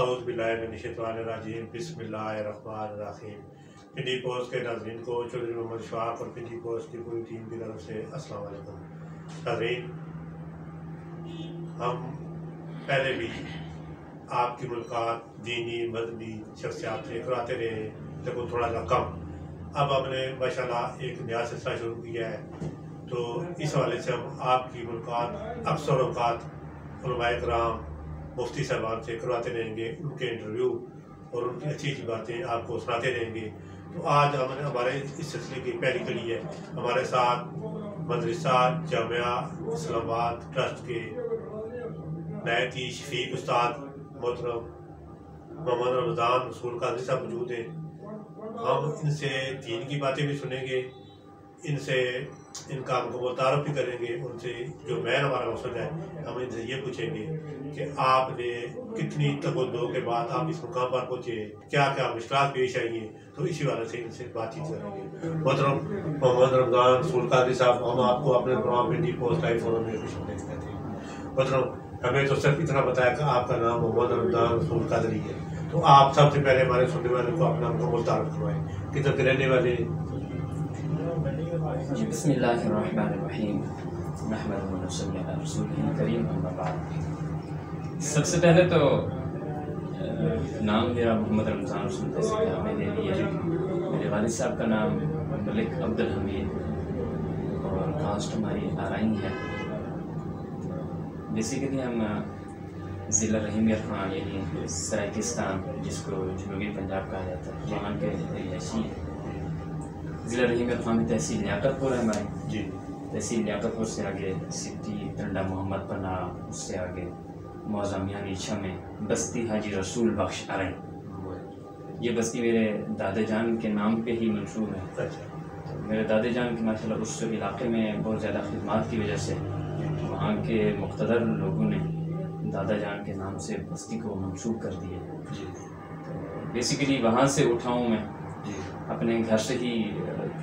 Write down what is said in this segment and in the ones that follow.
اعوذ باللہ من الشیطان الرجیم بسم اللہ الرحمن الرحیم۔ پنڈی پوسٹ کے ناظرین کو چودھری محمد شفاق اور پنڈی پوسٹ کی پوری ٹیم کی طرف سے السلام علیکم۔ ناظرین، ہم پہلے بھی آپ کی ملاقات دینی مذہبی شخصیات سے کراتے رہے، لیکن تھوڑا سا کم۔ اب ہم نے ماشاءاللہ ایک نیا سلسلہ شروع کیا ہے، تو اس حوالے سے ہم آپ کی ملاقات اکثر اوقات علماء کرام مفتی صاحبان سے کرواتے رہیں گے، ان کے انٹرویو اور ان کی اچھی اچھی باتیں آپ کو سناتے رہیں گے۔ تو آج ہمارے اس سلسلے کی پہلی کڑی ہے، ہمارے ساتھ مدرسہ جامعہ اسلام آباد ٹرسٹ کے نہایت ہی شفیق استاد محترم محمد رمضان رسول قادری صاحب موجود ہیں۔ ہم ان سے دین کی باتیں بھی سنیں گے، ان سے ان کا مکمل تعارف بھی کریں گے، ان سے جو مین ہمارا مقصد ہے، ہم ان سے یہ پوچھیں گے کہ آپ نے کتنی تگودو کے بعد آپ اس مقام پر پہنچے، کیا کیا مشکلات پیش آئی ہیں، تو اسی وجہ سے ان سے بات چیت کریں گے۔ محترم محمد رمضان رسول قادری صاحب، ہم آپ کو اپنے program Pindi post live forum میں خوش آمدید کہتے ہیں۔ محترم، ہمیں تو صرف اتنا بتایا کہ آپ کا نام محمد رمضان رسول قادری ہے، تو آپ سب سے پہلے ہمارے سننے والے کو اپنا مکمل تعارف کروائیں، کدھر کے رہنے والے؟ جی، بسم اللہ الرحمن الرحیم، نحمدہ و نصلی علی رسولہ الکریم، اما بعد۔ سب سے پہلے تو نام میرا محمد رمضان رسول جیسے کہ آپ نے لے لیا۔ میرے والد صاحب کا نام ملک عبدالحمید اور کاسٹ ہماری آرائن ہے۔ بیسیکلی ہم ضلع رحیم گڑھ خان یعنی سرائکستان، جس کو جنوبی پنجاب کہا جاتا ہے، وہاں کے رہائشی ہیں۔ ضلع رحیم گڑھ خان میں تحصیل لیاقت پور ہے ہماری۔ جی، تحصیل لیاقت پور سے آگے سٹی ٹنڈا محمد پناہ، اس سے آگے موزامیہ نیچھا میں بستی حاجی رسول بخش آرائن۔ یہ بستی میرے دادا جان کے نام پہ ہی منسوب ہے۔ اچھا، میرے دادا جان کی ماشاءاللہ اس علاقے میں بہت زیادہ خدمات کی وجہ سے وہاں کے مقتدر لوگوں نے دادا جان کے نام سے بستی کو منسوب کر دیا۔ جی، بیسیکلی وہاں سے اٹھا ہوں میں، جی، اپنے گھر سے ہی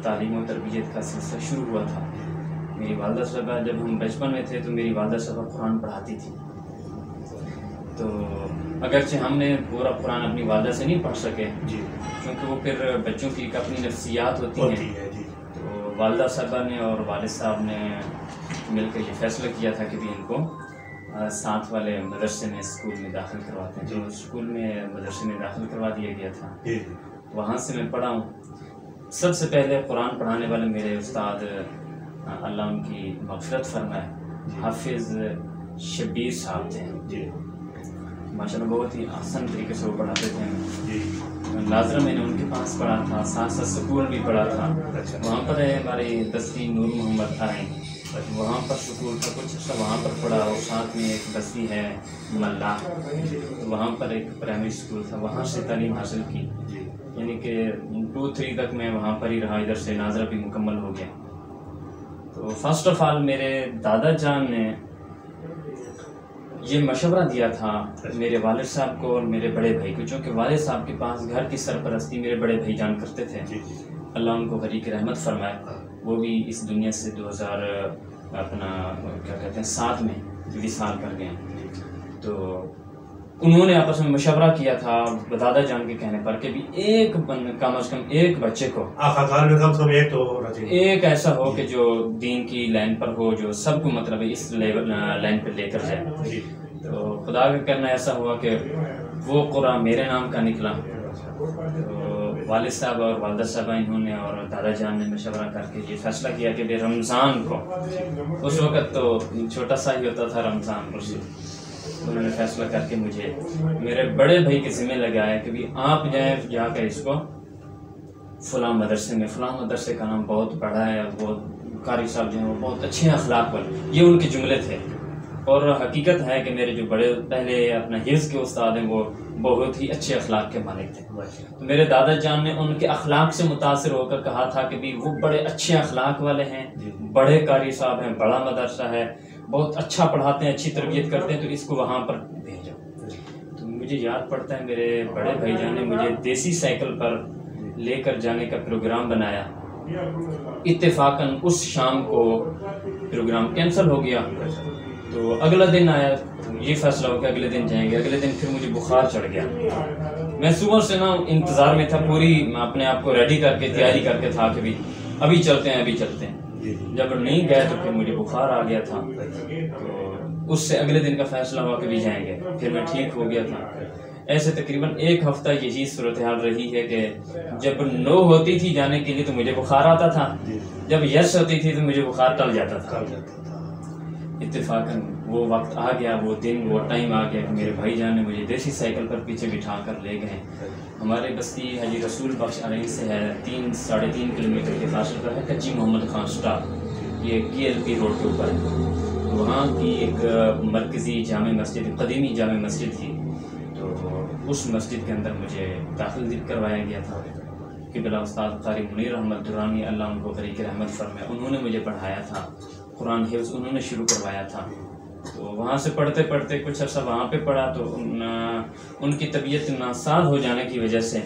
تعلیم و تربیت کا سلسلہ شروع ہوا تھا۔ میری والدہ صاحبہ، جب ہم بچپن میں تھے تو میری والدہ صاحبہ قرآن پڑھاتی تھی، تو اگرچہ ہم نے پورا قرآن اپنی والدہ سے نہیں پڑھ سکے، جی، کیونکہ وہ پھر بچوں کی ایک اپنی نفسیات ہوتی ہیں، جی، تو والدہ صاحبہ نے اور والد صاحب نے مل کر یہ فیصلہ کیا تھا کہ بھی ان کو ساتھ والے مدرسے میں اسکول میں داخل کرواتے ہیں، تو اسکول میں مدرسے میں داخل کروا دیا گیا تھا۔ وہاں سے میں پڑھا ہوں۔ سب سے پہلے قرآن پڑھانے والے میرے استاد، اللہ ان کی مغفرت فرمائے، حافظ شبیر صاحب تھے۔ جی، ماشاءاللہ بہت ہی آسان طریقے سے وہ پڑھاتے تھے۔ جی، ناظرہ میں نے ان کے پاس پڑھا تھا، ساتھ ساتھ سکول بھی پڑھا تھا۔ اچھا، وہاں پر ہے ہماری بستی نور محمد آرائن، وہاں پر سکول تھا، کچھ عرصہ وہاں پر پڑھا، اور ساتھ میں ایک بستی ہے ملا، وہاں پر ایک پرائمری اسکول تھا، وہاں سے تعلیم حاصل کی، یعنی کہ 2-3 تک میں وہاں پر ہی رہا، ادھر سے ناظرہ بھی مکمل ہو گیا۔ تو فرسٹ آف آل میرے دادا جان نے یہ مشورہ دیا تھا میرے والد صاحب کو اور میرے بڑے بھائی کو، چونکہ والد صاحب کے پاس گھر کی سرپرستی میرے بڑے بھائی جان کرتے تھے، اللہ ان کو غریق رحمت فرمائے۔ وہ بھی اس دنیا سے 2007 میں وصال کر گئے۔ تو انہوں نے آپس میں مشورہ کیا تھا دادا جان کے کہنے پر کہ بھی کم از کم ایک بچے کو، خاندان میں کم سے کم ایک تو ہونا چاہیے، ایک ایسا ہو کہ جو دین کی لائن پر ہو، جو سب کو مطلب اس لائن پہ لے کر جائے۔ تو خدا کا کرنا ایسا ہوا کہ وہ قرآن میرے نام کا نکلا۔ تو والد صاحب اور والدہ صاحبہ انہوں نے اور دادا جان نے مشورہ کر کے یہ فیصلہ کیا کہ رمضان کو، اس وقت تو چھوٹا سا ہی ہوتا تھا رمضان، انہوں نے فیصلہ کر کے مجھے میرے بڑے بھائی کے ذمہ لگایا کہ بھی آپ جائیں جا کر اس کو فلاں مدرسے میں، فلاں مدرسے کا نام بہت بڑا ہے، وہ قاری صاحب جو ہیں وہ بہت اچھے اخلاق والے، یہ ان کے جملے تھے۔ اور حقیقت ہے کہ میرے جو بڑے پہلے اپنا حفظ کے استاد ہیں وہ بہت ہی اچھے اخلاق کے مالک تھے۔ تو میرے دادا جان نے ان کے اخلاق سے متاثر ہو کر کہا تھا کہ بھی وہ بڑے اچھے اخلاق والے ہیں، بڑے قاری صاحب ہیں، بڑا مدرسہ ہے، بہت اچھا پڑھاتے ہیں، اچھی تربیت کرتے ہیں، تو اس کو وہاں پر بھیجو۔ تو مجھے یاد پڑتا ہے میرے بڑے بھائی جان نے مجھے دیسی سائیکل پر لے کر جانے کا پروگرام بنایا، اتفاقاً اس شام کو پروگرام کینسل ہو گیا۔ تو اگلا دن آیا، یہ فیصلہ ہو کہ اگلے دن جائیں گے. اگلے دن پھر مجھے بخار چڑھ گیا. میں صبح سے نا انتظار میں تھا, پوری اپنے آپ کو ریڈی کر کے تیاری کر کے تھا کہ بھی ابھی چلتے ہیں ابھی چلتے ہیں. جب نہیں گئے تو پھر مجھے بخار آ گیا تھا. تو اس سے اگلے دن کا فیصلہ ہوا کہ بھی جائیں گے. پھر میں ٹھیک ہو گیا تھا. ایسے تقریباً ایک ہفتہ یہی صورتحال رہی ہے کہ جب نو ہوتی تھی جانے کے لیے تو مجھے بخار آتا تھا, جب یس ہوتی تھی تو مجھے بخار ٹل جاتا تھا. اتفاقاً وہ وقت آ گیا, وہ دن وہ ٹائم آ گیا کہ میرے بھائی جان نے مجھے دیسی سائیکل پر پیچھے بٹھا کر لے گئے. ہمارے بستی حاجی رسول بخش علیہ سے ہے 3-3.5 کلومیٹر کے فاصلے پر ہے کچی محمد خان اسٹاپ, یہ KLP روڈ کے اوپر ہے. وہاں کی ایک مرکزی جامع مسجد, قدیمی جامع مسجد تھی, تو اس مسجد کے اندر مجھے داخل کروایا گیا تھا. قبلہ استاد قاری منیر احمد درانی اللہ ان کو غریق رحمت فرمائے, انہوں نے مجھے پڑھایا تھا. قرآن حفظ انہوں نے شروع کروایا تھا. تو وہاں سے پڑھتے پڑھتے کچھ عرصہ وہاں پہ پڑھا تو ان کی طبیعت ناساز ہو جانے کی وجہ سے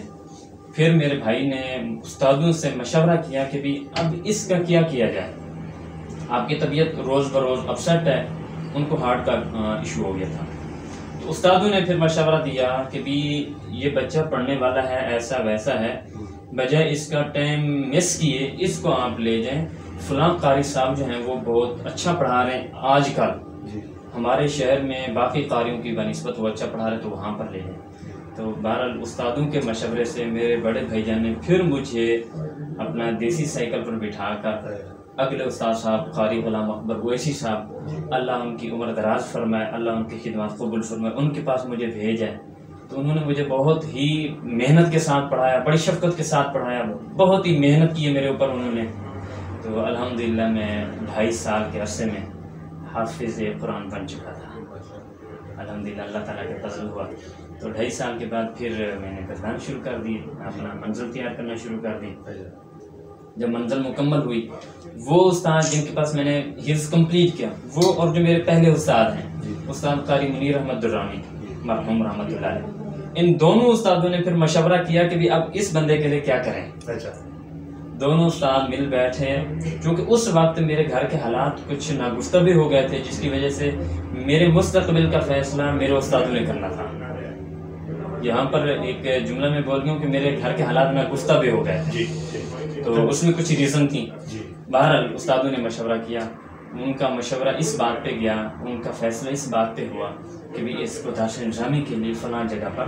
پھر میرے بھائی نے استادوں سے مشورہ کیا کہ بھی اب اس کا کیا کیا جائے. آپ کی طبیعت روز بروز اپسیٹ ہے. ان کو ہارٹ کا ایشو ہو گیا تھا. تو استادوں نے پھر مشورہ دیا کہ بھی یہ بچہ پڑھنے والا ہے, ایسا ویسا ہے, بجائے اس کا ٹائم مس کیے اس کو آپ لے جائیں. فلاں قاری صاحب جو ہیں وہ بہت اچھا پڑھا رہے ہیں آج کل ہمارے شہر میں, باقی قاریوں کی بنسبت وہ اچھا پڑھا رہے تو وہاں پر لے جائیں. تو بہرحال استادوں کے مشورے سے میرے بڑے بھائی جان نے پھر مجھے اپنا دیسی سائیکل پر بٹھا کر اگلے استاد صاحب قاری غلام اکبر اویسی صاحب اللہ ان کی عمر دراز فرمائے, اللہ ان کی خدمات قبول فرمائے, ان کے پاس مجھے بھیجا. تو انہوں نے مجھے بہت ہی محنت کے ساتھ پڑھایا, بڑی شفقت کے ساتھ پڑھایا, بہت ہی محنت کی ہے میرے اوپر انہوں نے. تو الحمدللہ میں 2.5 سال کے عرصے میں حافظ قرآن بن چکا تھا. الحمدللہ اللہ تعالیٰ کا فضل ہوا. تو 2.5 سال کے بعد پھر میں نے گردان شروع کر دی, اپنا منزل تیار کرنا شروع کر دی. جب منزل مکمل ہوئی, وہ استاد جن کے پاس میں نے حفظ کمپلیٹ کیا وہ اور جو میرے پہلے استاد ہیں استاد قاری منیر احمد درانی مرحوم رحمۃ اللہ علیہ, ان دونوں استادوں نے پھر مشورہ کیا کہ بھی اب اس بندے کے لیے کیا کریں. دونوں استاد مل بیٹھے, کیونکہ اس وقت میرے گھر کے حالات کچھ ناگفتہ بھی ہو گئے تھے جس کی وجہ سے میرے مستقبل کا فیصلہ میرے استادوں نے کرنا تھا. یہاں پر ایک جملہ میں بول گیا ہوں کہ میرے گھر کے حالات ناگفتہ بھی ہو گئے تھے, تو اس میں کچھ ریزن تھی. بہرحال استادوں نے مشورہ کیا, ان کا مشورہ اس بات پہ گیا, ان کا فیصلہ اس بات پہ ہوا کہ بھی اس کو دارس نظامی کے لیے فلاں جگہ پر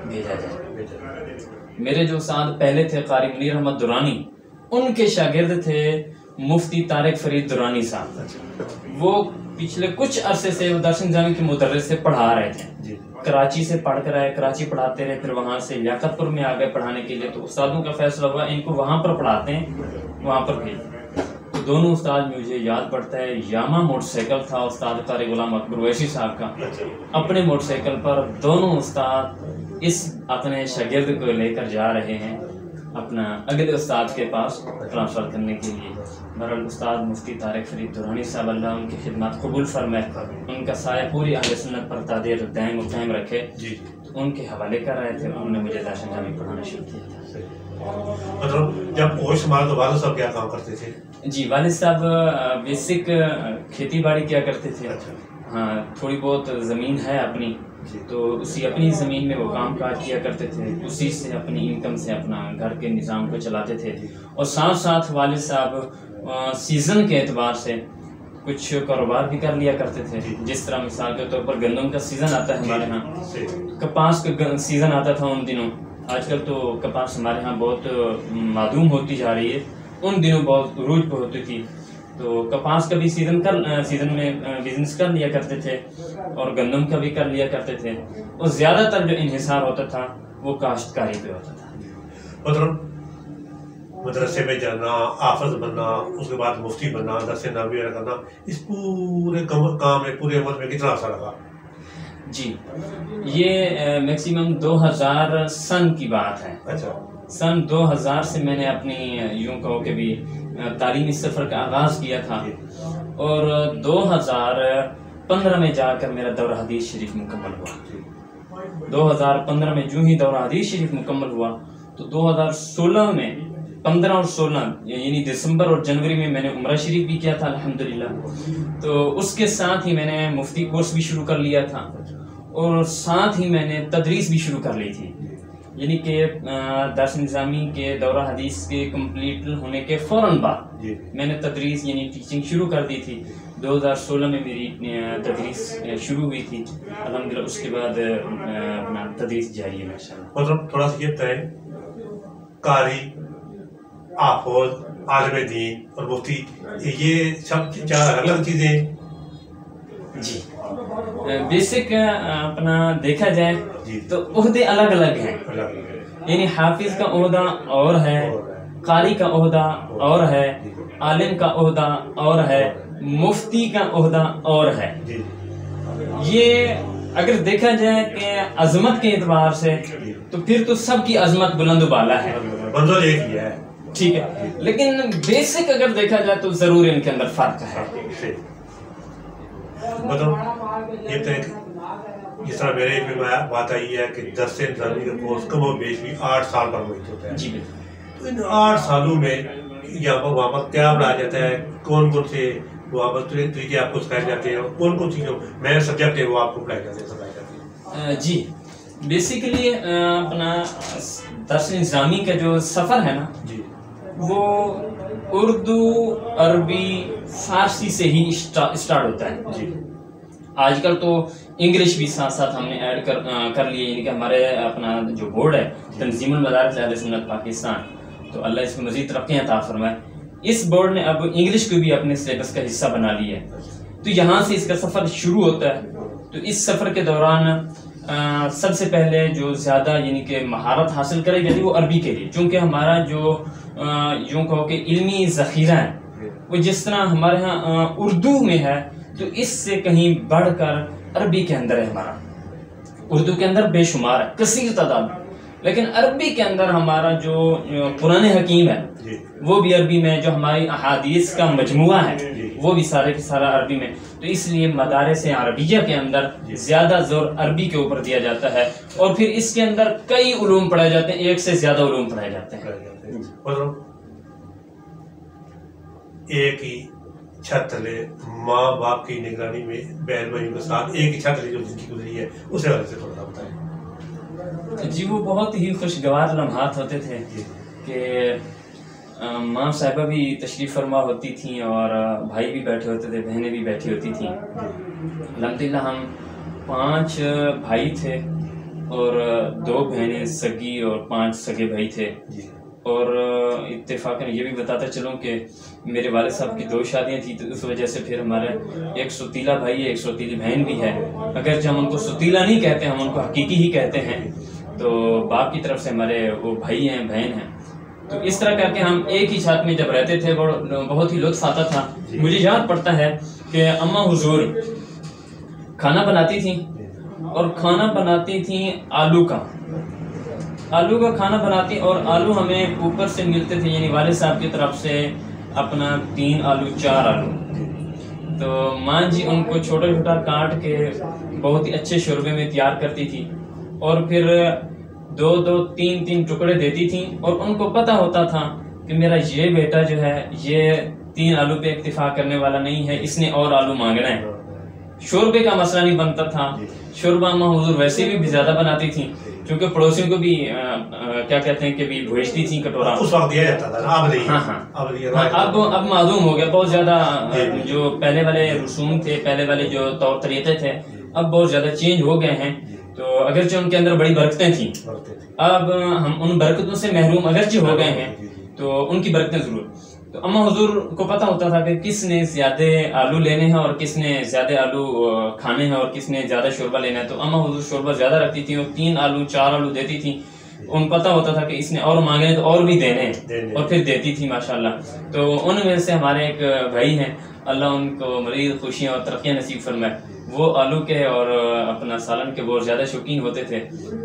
بھیجا جائے. میرے جو استاد پہلے تھے قاری منیر احمد درانی, ان کے شاگرد تھے مفتی طارق فرید درانی صاحب. وہ پچھلے کچھ عرصے سے دارس نظامی کے مدرس سے پڑھا رہے تھے. کراچی سے پڑھ کر آئے, کراچی پڑھاتے رہے, پھر وہاں سے لیاقت پور میں آ گئے پڑھانے کے لیے. تو استادوں کا فیصلہ ہوا ان کو وہاں پر پڑھاتے ہیں, وہاں پر بھیج. تو دونوں استاد مجھے یاد پڑتا ہے, یاما موٹر سائیکل تھا استاد قاری غلام اکبر اویسی صاحب کا, اپنے موٹر سائیکل پر دونوں استاد اس اپنے شاگرد کو لے کر جا رہے ہیں اپنا اگلے استاد کے پاس ٹرانسفر کرنے کے لیے. بہرحال استاد مفتی طارق فرید درانی صاحب اللہ ان کی خدمات قبول فرمائے, ان کا سایہ پوری اہل سنت پر تادیر دائم و قائم رکھے. ان کے حوالے کر رہے تھے, انہوں نے مجھے دارس نظامی پڑھانا شروع کیا تھا. مطلب جب ہوش مار تو والد صاحب کیا کام کرتے تھے؟ جی والد صاحب بیسک کھیتی باڑی کیا کرتے تھے. ہاں تھوڑی بہت زمین ہے اپنی, تو اسی اپنی زمین میں وہ کام کاج کیا کرتے تھے, اسی سے اپنی انکم سے اپنا گھر کے نظام کو چلاتے تھے. اور ساتھ ساتھ والد صاحب سیزن کے اعتبار سے کچھ کاروبار بھی کر لیا کرتے تھے. جس طرح مثال کے طور پر گندم کا سیزن آتا ہے ہمارے ہاں, کپاس کا سیزن آتا تھا ان دنوں. آج کل تو کپاس ہمارے ہاں بہت معدوم ہوتی جا رہی ہے, ان دنوں بہت عروج پہ ہوتی تھی. تو کپاس کا بھی سیزن میں بزنس کر لیا کرتے تھے, اور گندم کا بھی کر لیا کرتے تھے. اور زیادہ تر جو انحصار ہوتا تھا وہ کاشتکاری پہ ہوتا تھا. مطلب مدرسے میں جانا, حافظ بننا, اس کے بعد مفتی بننا, درس نبوی کرنا, اس پورے کام میں پورے عمر میں کتنا عرصہ لگا؟ جی یہ میکسیمم 2000 سن کی بات ہے. سن 2000 سے میں نے اپنی یوں کہو کہ بھی تعلیمی سفر کا آغاز کیا تھا, اور 2015 میں جا کر میرا دورہ حدیث شریف مکمل ہوا. 2015 میں جو ہی دورہ حدیث شریف مکمل ہوا تو 2016 میں 15 اور 16 یعنی دسمبر اور جنوری میں نے عمرہ شریف بھی کیا تھا الحمدللہ. تو اس کے ساتھ ہی میں نے مفتی کورس بھی شروع کر لیا تھا اور ساتھ ہی میں نے تدریس بھی شروع کر لی تھی. یعنی کہ درس نظامی کے دورہ حدیث کے کمپلیٹ ہونے کے فوراً بعد میں نے تدریس یعنی ٹیچنگ شروع کر دی تھی. 2016 میں میری تدریس شروع ہوئی تھی الحمدللہ. اس کے بعد اپنا تدریس جاری ہے ماشاءاللہ. مطلب تھوڑا سا یہ بتائیں، قاری، حافظ، عالم دین اور مفتی، یہ سب چار الگ چیزیں؟ جی بیسک اپنا دیکھا جائے تو عہدے الگ الگ ہیں. یعنی حافظ کا عہدہ اور ہے، قاری کا عہدہ اور ہے، عالم کا عہدہ اور ہے، مفتی کا عہدہ اور ہے. یہ اگر دیکھا جائے کہ عظمت کے اعتبار سے تو پھر تو سب کی عظمت بلند و بالا ہے، منظور ایک ہی ہے، ٹھیک ہے. لیکن بیسک اگر دیکھا جائے تو ضرور ان کے اندر فرق ہے. مطلب یہ تو جس طرح میرے علم میں بات آئی ہے کہ درس نظامی کا کورس کم و بیش بھی 8 سال پر محیط ہوتا ہے. جی تو ان 8 سالوں میں وہاں پر کیا پڑھایا جاتا ہے؟ کون کون سے وہاں پر طریقے آپ کو سکھائے جاتے ہیں؟ کون کون سی جو مین سبجیکٹ ہے وہ آپ کو پڑھائے جاتے ہیں، سکھائے جاتے ہیں؟ جی بیسیکلی اپنا درس نظامی کا جو سفر ہے نا وہ اردو، عربی، فارسی سے ہی اسٹارٹ ہوتا ہے. آج کل تو انگلش بھی ساتھ ساتھ ہم نے ایڈ کر لیے. یعنی کہ ہمارے اپنا جو بورڈ ہے تنظیم المدارس اہل سنت پاکستان، تو اللہ اس میں مزید ترقی عطا فرمائے، اس بورڈ نے اب انگلش کو بھی اپنے سلیبس کا حصہ بنا لیا ہے. تو یہاں سے اس کا سفر شروع ہوتا ہے. تو اس سفر کے دوران سب سے پہلے جو زیادہ یعنی کہ مہارت حاصل کرائی جاتی ہے وہ عربی کے لیے، چونکہ ہمارا جو یوں کہو کہ علمی ذخیرہ ہے وہ جس طرح ہمارے ہاں اردو میں ہے تو اس سے کہیں بڑھ کر عربی کے اندر ہے. ہمارا اردو کے اندر بے شمار ہے، کثیر تعداد، لیکن عربی کے اندر ہمارا جو قرآن حکیم ہے وہ بھی عربی میں، جو ہماری احادیث کا مجموعہ ہے وہ بھی سارے کے سارا عربی میں. تو اس لیے مدارس عربیہ کے اندر زیادہ زور عربی کے اوپر دیا جاتا ہے، اور پھر اس کے اندر کئی علوم پڑھائے جاتے ہیں، ایک سے زیادہ علوم پڑھائے جاتے ہیں. ایک ہی چھت تلے ماں باپ کی نگرانی میں بہن بھائیوں کے ساتھ ایک ہی چھت تلے جو زندگی گزری ہے اسے والے سے تھوڑا بتائیں. جی وہ بہت ہی خوشگوار لمحات ہوتے تھے کہ ماں صاحبہ بھی تشریف فرما ہوتی تھیں اور بھائی بھی بیٹھے ہوتے تھے، بہنیں بھی بیٹھی ہوتی تھیں. الحمدللہ ہم 5 بھائی تھے اور 2 بہنیں سگی اور 5 سگے بھائی تھے. اور اتفاقاً یہ بھی بتاتا چلوں کہ میرے والد صاحب کی 2 شادیاں تھیں، تو اس وجہ سے پھر ہمارے ایک ستیلا بھائی ہے، ایک ستیلی بہن بھی ہے. اگرچہ ہم ان کو ستیلا نہیں کہتے، ہم ان کو حقیقی ہی کہتے ہیں. تو باپ کی طرف سے ہمارے وہ بھائی ہیں، بہن ہیں. تو اس طرح کر کے ہم ایک ہی چھت میں جب رہتے تھے بہت ہی لطف آتا تھا. مجھے یاد پڑتا ہے کہ اماں حضور کھانا بناتی تھیں، اور کھانا بناتی تھیں آلو کا کھانا بناتی، اور آلو ہمیں اوپر سے ملتے تھے، یعنی والد صاحب کی طرف سے اپنا 3 آلو 4 آلو. تو ماں جی ان کو چھوٹا چھوٹا کاٹ کے بہت ہی اچھے شوربے میں تیار کرتی تھی، اور پھر 2 3 ٹکڑے دیتی تھیں. اور ان کو پتہ ہوتا تھا کہ میرا یہ بیٹا جو ہے یہ 3 آلو پہ اکتفا کرنے والا نہیں ہے، اس نے اور آلو مانگنا ہے. شوربے کا مسئلہ نہیں بنتا تھا. شوربہ اماں حضور ویسے بھی زیادہ بناتی تھیں، کیونکہ پڑوسیوں کو بھی کیا کہتے ہیں کہ بھی بھیجتی تھیں کٹورا. اس وقت دیا جاتا تھا، اب نہیں. اب معلوم ہو گیا بہت زیادہ. جو پہلے والے رسوم تھے، پہلے والے جو طور طریقے تھے، اب بہت زیادہ چینج ہو گئے ہیں. تو اگرچہ ان کے اندر بڑی برکتیں تھیں، اب ہم ان برکتوں سے محروم اگرچہ ہو گئے ہیں، تو ان کی برکتیں ضرور. تو اماں حضور کو پتہ ہوتا تھا کہ کس نے زیادہ آلو لینے ہیں اور کس نے زیادہ آلو کھانے ہیں اور کس نے زیادہ شوربہ لینا ہے. تو اماں حضور شوربہ زیادہ رکھتی تھیں اور 3 آلو 4 آلو دیتی تھیں. ان پتہ ہوتا تھا کہ اس نے اور مانگنے تو اور بھی دینے ہیں، اور پھر دیتی تھی ماشاءاللہ. تو ان میں سے ہمارے ایک بھائی ہیں، اللہ ان کو مزید خوشیاں اور ترقیاں نصیب فرمائے. وہ آلو کے اور اپنا سالن کے بہت زیادہ شوقین ہوتے تھے،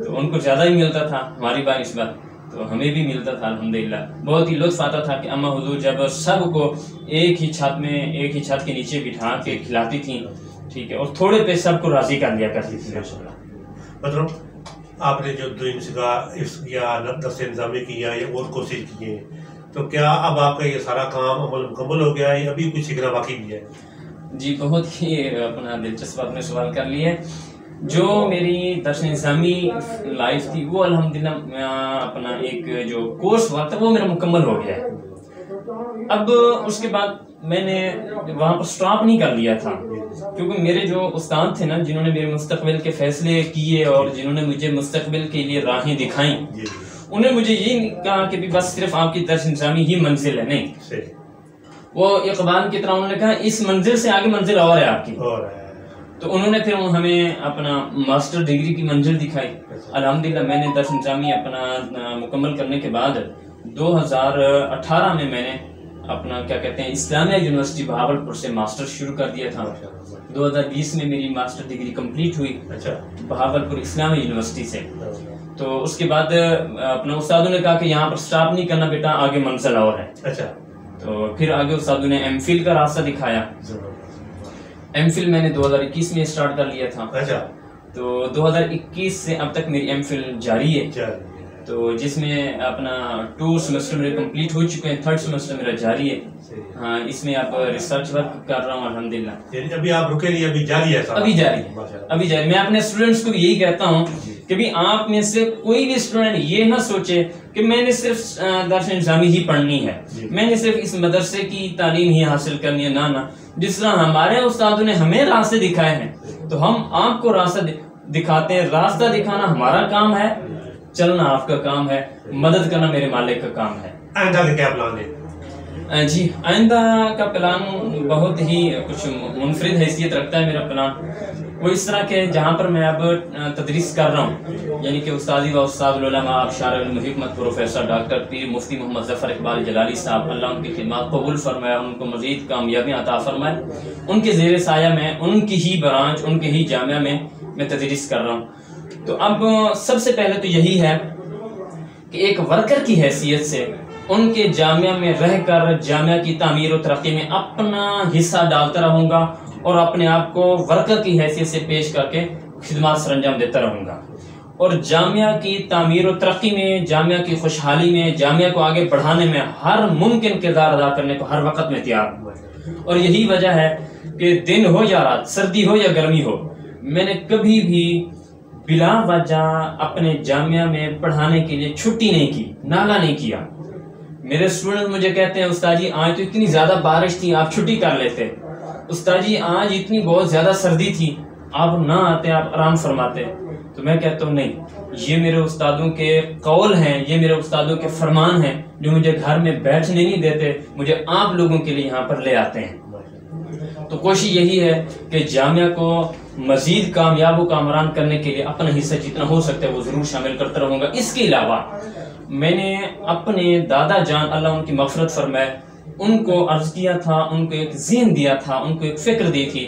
تو ان کو زیادہ ہی ملتا تھا ہماری بنسبت، تو ہمیں بھی ملتا تھا الحمدللہ. بہت ہی لطف آتا تھا کہ اماں حضور جب سب کو ایک ہی چھت کے نیچے بٹھا کے کھلاتی تھیں، ٹھیک ہے، اور تھوڑے پہ سب کو راضی کر لیا کرتی تھی ماشاءاللہ. مطلب آپ نے جو دین سکھا اس یا درس نظامی کیا یا اور کوشش کی ہے، تو کیا اب آپ کا یہ سارا کام عمل مکمل ہو گیا ہے، ابھی کچھ سیکھنا باقی بھی ہے؟ جی بہت ہی اپنا دلچسپ آپ نے سوال کر لیا ہے. جو میری درس نظامی لائف تھی وہ الحمدللہ اپنا ایک جو کورس ہوا تھا وہ میرا مکمل ہو گیا ہے. اب اس کے بعد میں نے وہاں پر سٹاپ نہیں کر لیا تھا، کیونکہ میرے جو استاد تھے نا، جنہوں نے میرے مستقبل کے فیصلے کیے اور جنہوں نے مجھے مستقبل کے لیے راہیں دکھائیں، انہیں مجھے یہ نہیں کہا کہ بس صرف آپ کی درس نظامی ہی منزل ہے. نہیں، وہ اقبال کی طرح انہوں نے کہا اس منزل سے آگے منزل اور ہے آپ کی. تو انہوں نے پھر ہمیں اپنا ماسٹر ڈگری کی منزل دکھائی. الحمدللہ میں نے درس نظامی اپنا مکمل کرنے کے بعد 2018 میں نے اپنا کیا کہتے ہیں اسلامیہ یونیورسٹی بہاولپور سے ماسٹر شروع کر دیا تھا. 2020 میں میری ماسٹر ڈگری کمپلیٹ ہوئی بہاولپور اسلامیہ یونیورسٹی سے. تو اس کے بعد اپنا استادوں نے کہا کہ یہاں پر سٹاپ نہیں کرنا بیٹا، آگے منزل اور ہے. تو پھر آگے استادوں نے ایم فل کا راستہ دکھایا. ایم فل میں نے 2021 میں اسٹارٹ کر لیا تھا. تو 2021 سے اب تک میری ایم فل جاری ہے، تو جس میں اپنا 2 سیمسٹر میرے کمپلیٹ ہو چکے ہیں، 3rd سیمسٹر میرا جاری ہے. ہاں، اس میں اب ریسرچ ورک کر رہا ہوں الحمدللہ. یعنی ابھی آپ رکے نہیں، ابھی جاری ہے؟ ابھی جاری. میں اپنے اسٹوڈنٹس کو یہی کہتا ہوں کہ بھی آپ میں سے کوئی بھی اسٹوڈنٹ یہ نہ سوچے کہ میں نے صرف درس نظامی ہی پڑھنی ہے، میں نے صرف اس مدرسے کی تعلیم ہی حاصل کرنی ہے. نہ جس طرح ہمارے استادوں نے ہمیں راستے دکھائے ہیں تو ہم آپ کو راستہ دکھاتے ہیں. راستہ دکھانا ہمارا کام ہے، چلنا آپ کا کام ہے، مدد کرنا میرے مالک کا کام ہے. آئندہ کا کیا پلان ہے؟ جی آئندہ کا پلان بہت ہی کچھ منفرد حیثیت رکھتا ہے. میرا پلان وہ اس طرح کہ جہاں پر میں اب تدریس کر رہا ہوں، یعنی کہ استاذی و استاد العلماء ابشار علم حکمت پروفیسر ڈاکٹر پیر مفتی محمد ظفر اقبال جلالی صاحب، اللہ ان کی خدمات قبول فرمائے، ان کو مزید کامیابیاں عطا فرمائے. ان کے زیر سایہ میں ان کی ہی برانچ، ان کے ہی جامعہ میں تدریس کر رہا ہوں. تو اب سب سے پہلے تو یہی ہے کہ ایک ورکر کی حیثیت سے ان کے جامعہ میں رہ کر جامعہ کی تعمیر و ترقی میں اپنا حصہ ڈالتا رہوں گا اور اپنے آپ کو ورکر کی حیثیت سے پیش کر کے خدمات سر انجام دیتا رہوں گا. اور جامعہ کی تعمیر و ترقی میں، جامعہ کی خوشحالی میں، جامعہ کو آگے بڑھانے میں ہر ممکن کردار ادا کرنے کو ہر وقت میں تیار ہوں. اور یہی وجہ ہے کہ دن ہو یا رات، سردی ہو یا گرمی ہو، میں نے کبھی بھی بلا وجہ اپنے جامعہ میں پڑھانے کے لیے چھٹی نہیں کی، ناغہ نہیں کیا. میرے اسٹوڈنٹ مجھے کہتے ہیں استاد جی آج تو اتنی زیادہ بارش تھی، آپ چھٹی کر لیتے. استاد جی آج اتنی بہت زیادہ سردی تھی، آپ نہ آتے، آپ آرام فرماتے. تو میں کہتا ہوں نہیں، یہ میرے استادوں کے قول ہیں، یہ میرے استادوں کے فرمان ہیں جو مجھے گھر میں بیٹھنے نہیں دیتے، مجھے آپ لوگوں کے لیے یہاں پر لے آتے ہیں. تو کوشش یہی ہے کہ جامعہ کو مزید کامیاب و کامران کرنے کے لیے اپنا حصہ جتنا ہو سکتا ہے وہ ضرور شامل کرتا رہوں گا. اس کے علاوہ میں نے اپنے دادا جان اللہ ان کی مغفرت فرمائے، ان کو عرض کیا تھا، ان کو ایک ذہن دیا تھا، ان کو ایک فکر دی تھی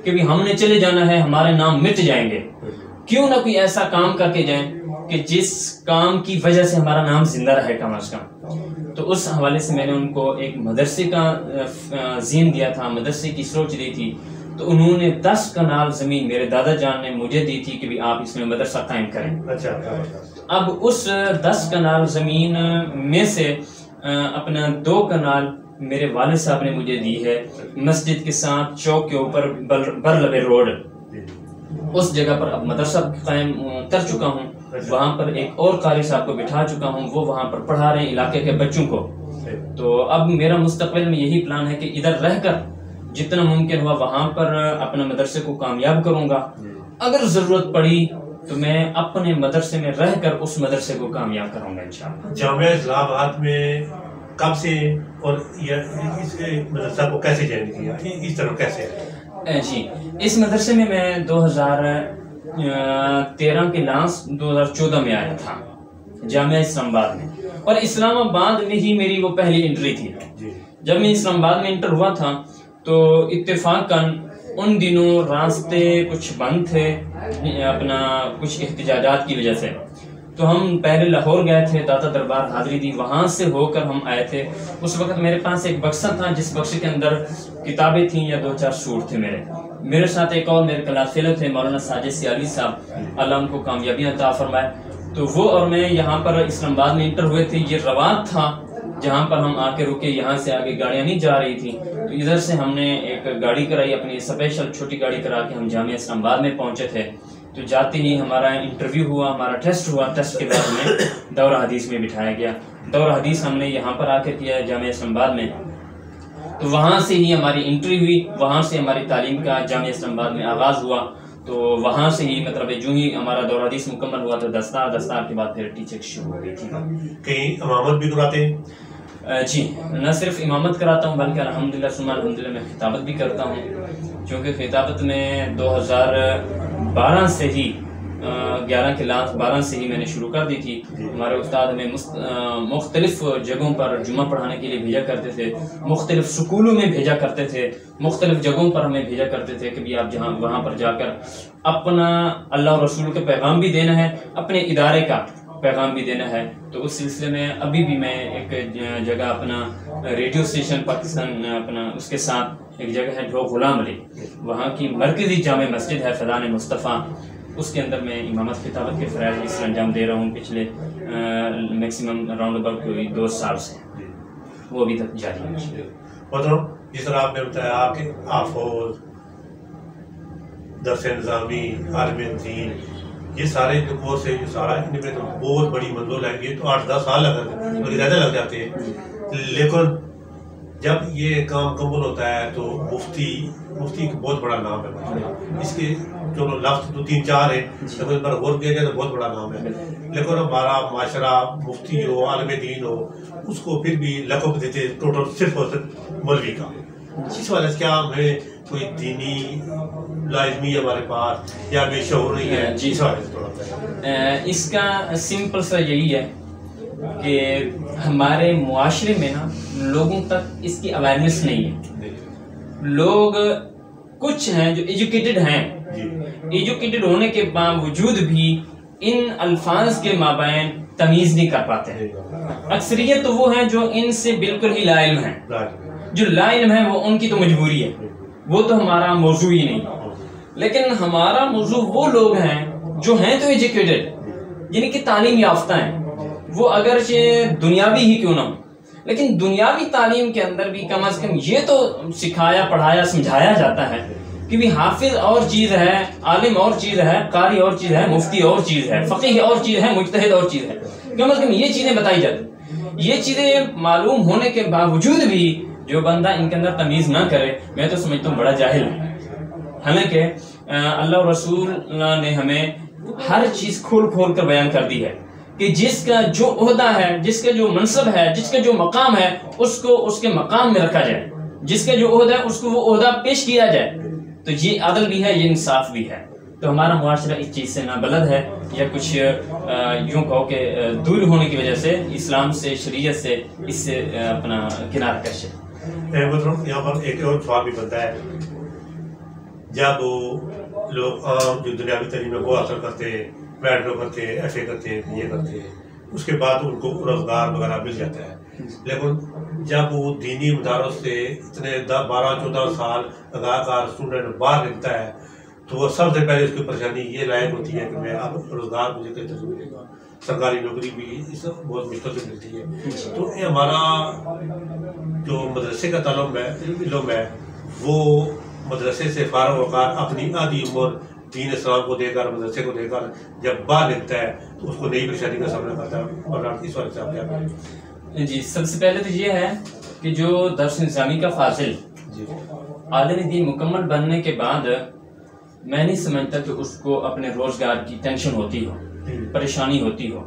کہ بھی ہم نے چلے جانا ہے، ہمارے نام مٹ جائیں گے، کیوں نہ کوئی ایسا کام کر کے جائیں کہ جس کام کی وجہ سے ہمارا نام زندہ رہے کم از کم. تو اس حوالے سے میں نے ان کو ایک مدرسے کا ذہن دیا تھا، مدرسے کی سوچ دی تھی. تو انہوں نے 10 کنال زمین میرے دادا جان نے مجھے دی تھی کہ بھی آپ اس میں مدرسہ قائم کریں. اب اس 10 کنال زمین میں سے اپنا 2 کنال میرے والد صاحب نے مجھے دی ہے مسجد کے ساتھ چوک کے اوپر برلبے روڈ. اس جگہ پر اب مدرسہ قائم کر چکا ہوں. وہاں پر ایک اور قاری صاحب کو بٹھا چکا ہوں، وہ وہاں پر پڑھا رہے ہیں علاقے کے بچوں کو. تو اب میرا مستقبل میں یہی پلان ہے کہ ادھر رہ کر جتنا ممکن ہوا وہاں پر اپنے مدرسے کو کامیاب کروں گا. اگر ضرورت پڑی تو میں اپنے مدرسے میں رہ کر اس مدرسے کو کامیاب کروں گا انشاءاللہ. جامعہ اسلام آباد میں کب سے اور اس مدرسہ کو کیسے جوائن کیا، اس طرح کیسے؟ جی اس مدرسے میں 2013 کے لاسٹ 2014 میں آیا تھا جامعہ اسلام آباد میں، اور اسلام آباد میں ہی میری وہ پہلی انٹری تھی. جب میں اسلام آباد میں انٹر ہوا تھا تو اتفاقاً ان دنوں راستے کچھ بند تھے اپنا کچھ احتجاجات کی وجہ سے. تو ہم پہلے لاہور گئے تھے، داتا دربار حاضری دی، وہاں سے ہو کر ہم آئے تھے. اس وقت میرے پاس ایک بکسہ تھا جس بکسے کے اندر کتابیں تھیں یا 2-4 سوٹ تھے. میرے ساتھ ایک اور میرے کلاس فیلو تھے مولانا ساجد سیالی صاحب، اللہ ان کو کامیابیاں عطا فرمائے. تو وہ اور میں یہاں پر اسلام آباد میں انٹر ہوئے تھے. یہ رواج تھا جہاں پر ہم آ کے رکے یہاں سے آگے گاڑیاں نہیں جا رہی تھیں، تو ادھر سے ہم نے ایک گاڑی کرائی اپنی اسپیشل چھوٹی گاڑی کرا کے ہم جامعہ اسلام آباد میں پہنچے تھے. تو جاتے ہی ہمارا انٹرویو ہوا، ہمارا ٹیسٹ ہوا. ٹیسٹ کے بعد ہمیں دورہ حدیث میں بٹھایا گیا. دورہ حدیث ہم نے یہاں پر آ کے کیا ہے جامعہ اسلام آباد میں. تو وہاں سے ہی ہماری انٹری ہوئی، وہاں سے ہماری تعلیم کا جامعہ اسلام آباد میں آغاز ہوا. تو وہاں سے ہی مطلب جو ہی ہمارا دورہ حدیث مکمل ہوا تو دستار کے بعد پھر ٹیچنگ شروع ہو گئی تھی. کہیں امامت بھی کراتے ہیں؟ جی، نہ صرف امامت کراتا ہوں بلکہ الحمدللہ ثم الحمدللہ میں خطابت بھی کرتا ہوں. چونکہ خطابت میں 2012 سے ہی 11 کلاس 12 سے ہی میں نے شروع کر دی تھی. ہمارے استاد ہمیں مختلف جگہوں پر جمعہ پڑھانے کے لیے بھیجا کرتے تھے، مختلف سکولوں میں بھیجا کرتے تھے، مختلف جگہوں پر ہمیں بھیجا کرتے تھے کہ بھی آپ جہاں وہاں پر جا کر اپنا اللہ اور رسول کا پیغام بھی دینا ہے، اپنے ادارے کا پیغام بھی دینا ہے. تو اس سلسلے میں ابھی بھی میں ایک جگہ اپنا ریڈیو اسٹیشن پاکستان اپنا اس کے ساتھ ایک جگہ ہے جو غلام علی، وہاں کی مرکزی جامع مسجد ہے فیضان مصطفیٰ، اس کے اندر میں امامت خطابت کے فرائض اس انجام دے رہا ہوں پچھلے میکسیمم راؤنڈ اباؤٹ 2 سال سے. وہ ابھی تک جاری ہے. مطلب جس طرح آپ نے بتایا کہ آفوز، درس نظامی، عالم دین، یہ سارے جو کورس ہے جو سارا ان میں تو بہت بڑی منزل ہے. یہ تو 8-10 سال بلکہ زیادہ لگ جاتے ہیں. لیکن جب یہ کام مکمل ہوتا ہے تو مفتی ایک بہت بڑا نام ہے. اس کے جو لفظ 2-3-4 ہیں لیکن اس پر غور کیا جائے تو بہت بڑا نام ہے. لیکن ہمارا معاشرہ مفتی ہو، عالم دین ہو، اس کو پھر بھی لقب دیتے ٹوٹل صرف اور صرف مولوی کا. اس وجہ سے کیا ہمیں کوئی دینی لازمی ہمارے پاس یا بے شعور نہیں ہے؟ جی، اس کا سمپل سا یہی ہے کہ ہمارے معاشرے میں نا لوگوں تک اس کی اویئرنیس نہیں ہے. لوگ کچھ ہیں جو ایجوکیٹڈ ہیں، ایجوکیٹڈ ہونے کے باوجود بھی ان الفاظ کے مابین تمیز نہیں کر پاتے ہیں. اکثریت تو وہ ہیں جو ان سے بالکل ہی لا علم ہیں. جو لا علم ہیں وہ ان کی تو مجبوری ہے، وہ تو ہمارا موضوع ہی نہیں. لیکن ہمارا موضوع وہ لوگ ہیں جو ہیں تو ایجوکیٹڈ، یعنی کہ تعلیم یافتہ ہیں. وہ اگرچہ دنیاوی ہی کیوں نہ ہو، لیکن دنیاوی تعلیم کے اندر بھی کم از کم یہ تو سکھایا پڑھایا سمجھایا جاتا ہے کہ بھی حافظ اور چیز ہے، عالم اور چیز ہے، قاری اور چیز ہے، مفتی اور چیز ہے، فقیہ اور چیز ہے، مجتہد اور چیز ہے. کم از کم یہ چیزیں بتائی جاتی. یہ چیزیں معلوم ہونے کے باوجود بھی جو بندہ ان کے اندر تمیز نہ کرے، میں تو سمجھتا ہوں بڑا جاہل ہے. حالانکہ اللہ اور رسول نے ہمیں ہر چیز کھول کھول کر بیان کر دی ہے کہ جس کا جو عہدہ ہے، جس کا جو منصب ہے، جس کا جو مقام ہے، اس کو اس کے مقام میں رکھا جائے. جس کا جو عہدہ ہے اس کو وہ عہدہ پیش کیا جائے. تو یہ عدل بھی ہے، یہ انصاف بھی ہے. تو ہمارا معاشرہ اس چیز سے نابلد ہے یا کچھ یوں کہو کہ دور ہونے کی وجہ سے اسلام سے، شریعت سے، اس سے اپنا کنارہ کش ہے. یہاں پر ایک اور سوال بھی بنتا ہے. جب لوگ عام جو دنیاوی تعلیم میں وہ حاصل کرتے ہیں، میٹرو کرتے ہیں، ایف اے کرتے ہیں، یہ کرتے ہیں، اس کے بعد ان کو روزگار وغیرہ مل جاتا ہے. لیکن جب وہ دینی مدارس سے اتنے 12-14 سال آگاہ کار اسٹوڈنٹ باہر نکلتا ہے تو وہ سب سے پہلے اس کی پریشانی یہ لائق ہوتی ہے کہ میں اب روزگار مجھے کہیں سے ملے گا. سرکاری نوکری بھی اس بہت مشکل سے ملتی ہے. تو یہ ہمارا جو مدرسے کا تعلق ہے، علم ہے، وہ مدرسے سے فارغ ہو کر اپنی آدھی عمر دین اسلام کو دے کر، مدرسے کو دے کر جب باہر نکلتا ہے تو اس کو نئی پریشانی کا سامنا کرتا ہے. اور اس وجہ سے آپ کیا کریں؟ جی، سب سے پہلے تو یہ ہے کہ جو درس نظامی کا فاضل عالم دین مکمل بننے کے بعد میں نہیں سمجھتا کہ اس کو اپنے روزگار کی ٹینشن ہوتی ہو، پریشانی ہوتی ہو.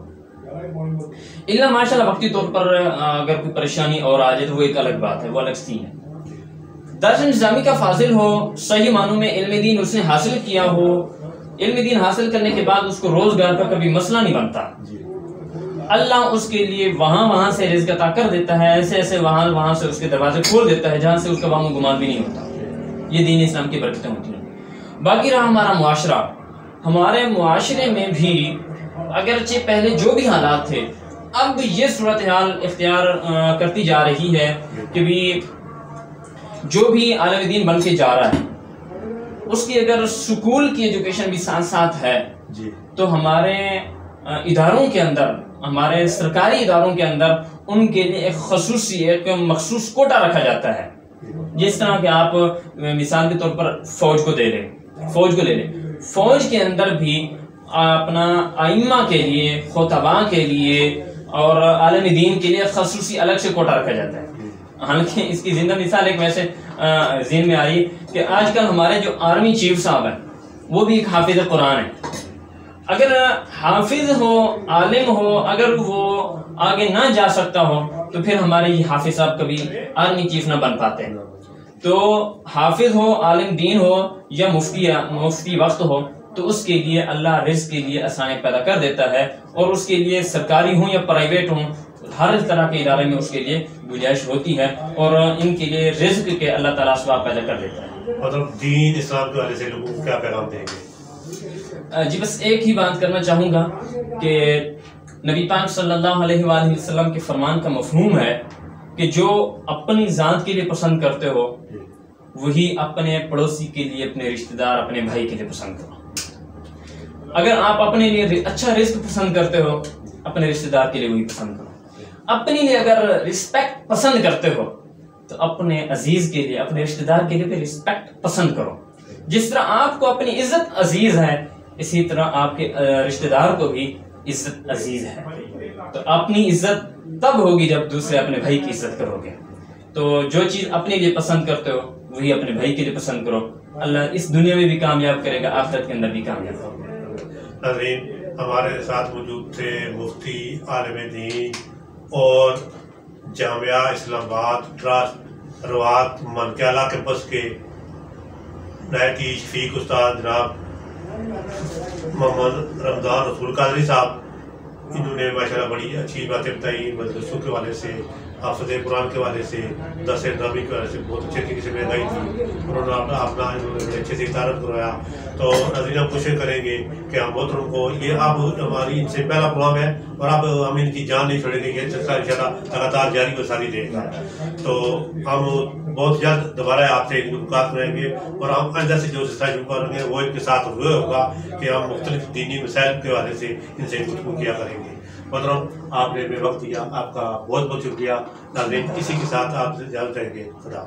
اللہ ماشاء اللہ وقتی طور پر اگر کوئی پریشانی اور آ جائے تو وہ ایک الگ بات ہے، وہ الگ سین ہے. درس نظامی کا فاضل ہو، صحیح معنوں میں علم دین اس نے حاصل کیا ہو، علم دین حاصل کرنے کے بعد اس کو روزگار کا کبھی مسئلہ نہیں بنتا. اللہ اس کے لیے وہاں سے رزق عطا کر دیتا ہے، ایسے ایسے وہاں سے اس کے دروازے کھول دیتا ہے جہاں سے اس کا وہم و گمان بھی نہیں ہوتا. یہ دین اسلام کی برکتیں ہوتی ہیں. باقی رہا ہمارا معاشرہ. ہمارے معاشرے میں بھی اگرچہ پہلے جو بھی حالات تھے، اب یہ صورتحال اختیار کرتی جا رہی ہے کہ بھی جو بھی عالم دین بن کے جا رہا ہے اس کی اگر سکول کی ایجوکیشن بھی ساتھ ساتھ ہے تو ہمارے اداروں کے اندر، ہمارے سرکاری اداروں کے اندر ان کے لیے ایک خصوصی ایک مخصوص کوٹا رکھا جاتا ہے. جس طرح کہ آپ مثال کے طور پر فوج کو لے لیں، فوج کے اندر بھی اپنا ائمہ کے لیے، خطباء کے لیے اور عالم دین کے لیے خصوصی الگ سے کوٹا رکھا جاتا ہے. حالانکہ اس کی زندہ مثال ایک ویسے ذہن میں آئی کہ آج کل ہمارے جو آرمی چیف صاحب ہیں وہ بھی ایک حافظ قرآن ہے. اگر حافظ ہو، عالم ہو، اگر وہ آگے نہ جا سکتا ہو تو پھر ہمارے یہ حافظ صاحب کبھی آرمی چیف نہ بن پاتے ہیں. تو حافظ ہو، عالم دین ہو یا مفتی وقت ہو تو اس کے لیے اللہ رزق کے لیے آسانی پیدا کر دیتا ہے، اور اس کے لیے سرکاری ہوں یا پرائیویٹ ہوں ہر طرح کے ادارے میں اس کے لیے گنجائش ہوتی ہے، اور ان کے لیے رزق کے اللہ تعالیٰ اسباب پیدا کر دیتا ہے. مطلب دین اسلام کے حوالے سے لوگوں کو کیا پیغام دیں گے؟ جی بس ایک ہی بات کرنا چاہوں گا کہ نبی پاک صلی اللہ علیہ وآلہ وسلم کے فرمان کا مفہوم ہے کہ جو اپنی ذات کے لیے پسند کرتے ہو وہی اپنے پڑوسی کے لیے، اپنے رشتہ دار، اپنے بھائی کے لیے پسند کرو. اگر آپ اپنے لیے اچھا رزق پسند کرتے ہو اپنے رشتہ دار کے لیے وہی پسند کرو. اپنے لیے اگر رسپیکٹ پسند کرتے ہو تو اپنے عزیز کے لیے، اپنے رشتہ دار کے لیے بھی رسپیکٹ پسند کرو. جس طرح آپ کو اپنی عزت عزیز ہے اسی طرح آپ کے رشتہ دار کو بھی عزت عزیز ہے. تو اپنی عزت تب ہوگی جب دوسرے اپنے بھائی کی عزت کرو گے. تو جو چیز اپنے لیے پسند کرتے ہو وہی اپنے بھائی کے لیے پسند کرو. اللہ اس دنیا میں بھی کامیاب کرے گا، آخرت کے اندر بھی کامیاب ہوگا. ناظرین، ہمارے ساتھ موجود تھے مفتی، عالم دین اور جامعہ اسلام آباد ٹرسٹ روات منکیالہ کیمپس کے نائب شفیق استاد جناب محمد رمضان رسول قادری صاحب. انہوں نے ماشاءاللہ بڑی اچھی باتیں بتائی، مدرسوں کے حوالے سے، حافظ قرآن کے حوالے سے، درس نبوی کے حوالے سے بہت اچھے طریقے سے مہنگائی تھی. انہوں نے اپنا بڑے اچھے سے تعارف کروایا. تو ناظرین ہم کوشش کریں گے کہ ہم محترم کو، یہ اب ہماری ان سے پہلا پروگرام ہے اور اب ہم ان کی جان نہیں چھوڑیں گے، یہ سلسلہ انشاءاللہ لگاتار جاری و ساری رہے گا. تو ہم بہت جلد دوبارہ آپ سے ملاقات کریں گے، اور ہم آئندہ سے جو سلسلہ شروع کریں گے وہ ان کے ساتھ ہوئے ہوگا کہ ہم مختلف دینی مسائل کے حوالے سے ان سے گفتگو کیا کریں گے. محترم، آپ نے ہمیں وقت دیا، آپ کا بہت بہت شکریہ. ناظرین، اسی کے ساتھ آپ سے اجازت دیں گے. خدا.